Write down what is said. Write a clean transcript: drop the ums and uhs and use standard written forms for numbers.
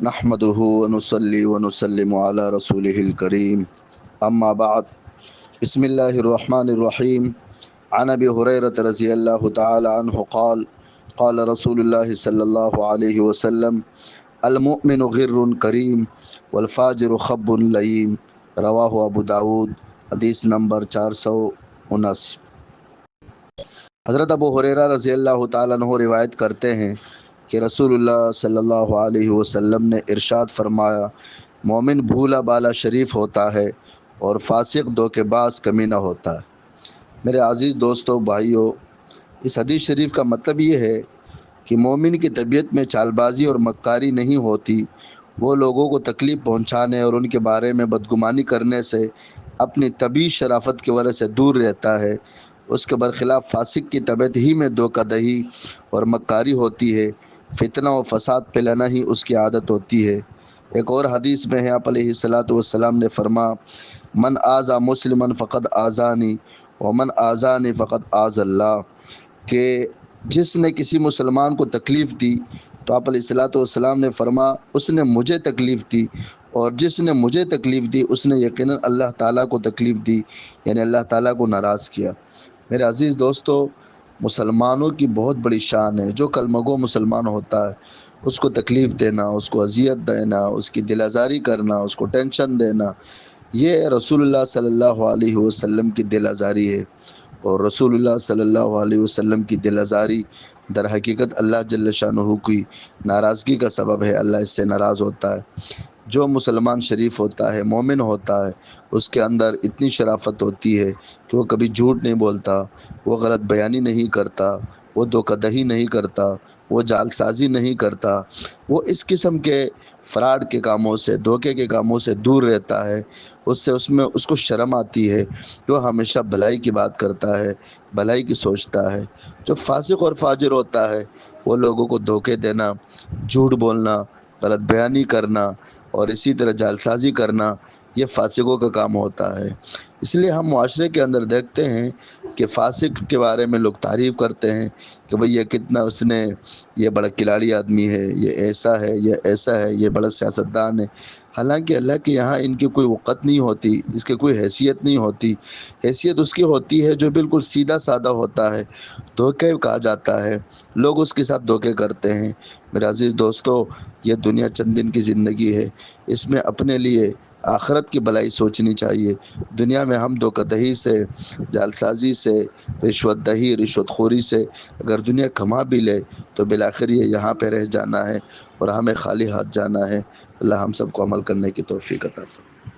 نحمده ونصلي ونسلم على رسوله الكريم اما بعد بسم الله الرحمن الرحيم عن ابي هريره رضي الله تعالى عنه قال قال رسول الله صلى الله عليه وسلم المؤمن غر کریم والفاجر خب لئیم رواہ ابو داود حدیث نمبر 479۔ حضرت ابو ہریرہ رضی اللہ تعالیٰ عنہ روایت کرتے ہیں کہ رسول اللہ صلی اللہ علیہ وسلم نے ارشاد فرمایا، مومن بھولا بالا شریف ہوتا ہے اور فاسق دھوکے باز کمینہ ہوتا ہے۔ میرے عزیز دوستو بھائیو، اس حدیث شریف کا مطلب یہ ہے کہ مومن کی طبیعت میں چال بازی اور مکاری نہیں ہوتی، وہ لوگوں کو تکلیف پہنچانے اور ان کے بارے میں بدگمانی کرنے سے اپنی طبیعی شرافت کی وجہ سے دور رہتا ہے۔ اس کے برخلاف فاسق کی طبیعت ہی میں دھوکہ دہی اور مکاری ہوتی ہے، فتنہ و فساد پھیلانا ہی اس کی عادت ہوتی ہے۔ ایک اور حدیث میں ہے، آپ علیہ الصلاۃ والسلام نے فرمایا، من آذا مسلمن فقد آذانی ومن آذانی فقد آذ اللہ، کہ جس نے کسی مسلمان کو تکلیف دی تو آپ علیہ الصلاۃ والسلام نے فرمایا اس نے مجھے تکلیف دی، اور جس نے مجھے تکلیف دی اس نے یقیناً اللہ تعالیٰ کو تکلیف دی، یعنی اللہ تعالیٰ کو ناراض کیا۔ میرے عزیز دوستو، مسلمانوں کی بہت بڑی شان ہے، جو کلمہ گو مسلمان ہوتا ہے اس کو تکلیف دینا، اس کو اذیت دینا، اس کی دل آزاری کرنا، اس کو ٹینشن دینا، یہ رسول اللہ صلی اللہ علیہ وسلم کی دل آزاری ہے۔ اور رسول اللہ صلی اللہ علیہ وسلم کی دل آزاری در حقیقت اللہ جل شانہ کی ناراضگی کا سبب ہے، اللہ اس سے ناراض ہوتا ہے۔ جو مسلمان شریف ہوتا ہے، مومن ہوتا ہے، اس کے اندر اتنی شرافت ہوتی ہے کہ وہ کبھی جھوٹ نہیں بولتا، وہ غلط بیانی نہیں کرتا، وہ دھوکہ دہی نہیں کرتا، وہ جال سازی نہیں کرتا، وہ اس قسم کے فراڈ کے کاموں سے، دھوکے کے کاموں سے دور رہتا ہے۔ اس کو شرم آتی ہے، جو ہمیشہ بھلائی کی بات کرتا ہے، بھلائی کی سوچتا ہے۔ جو فاسق اور فاجر ہوتا ہے وہ لوگوں کو دھوکے دینا، جھوٹ بولنا، غلط بیانی کرنا اور اسی طرح جالسازی کرنا، یہ فاسقوں کا کام ہوتا ہے۔ اس لیے ہم معاشرے کے اندر دیکھتے ہیں کہ فاسق کے بارے میں لوگ تعریف کرتے ہیں کہ بھئی یہ کتنا یہ بڑا کھلاڑی آدمی ہے، یہ ایسا ہے، یہ ایسا ہے، یہ بڑا سیاستدان ہے۔ حالانکہ اللہ کے یہاں ان کی کوئی وقت نہیں ہوتی، اس کی کوئی حیثیت نہیں ہوتی۔ حیثیت اس کی ہوتی ہے جو بالکل سیدھا سادہ ہوتا ہے، دھوکے کہا جاتا ہے، لوگ اس کے ساتھ دھوکے کرتے ہیں۔ میرے عزیز دوستو، یہ دنیا چند دن کی زندگی ہے، اس میں اپنے لیے آخرت کی بھلائی سوچنی چاہیے۔ دنیا میں ہم دھوکہ دہی سے، جالسازی سے، رشوت دہی، رشوت خوری سے اگر دنیا کما بھی لے تو بالآخر یہ یہاں پہ رہ جانا ہے اور ہمیں خالی ہاتھ جانا ہے۔ اللہ ہم سب کو عمل کرنے کی توفیق عطا فرمائے۔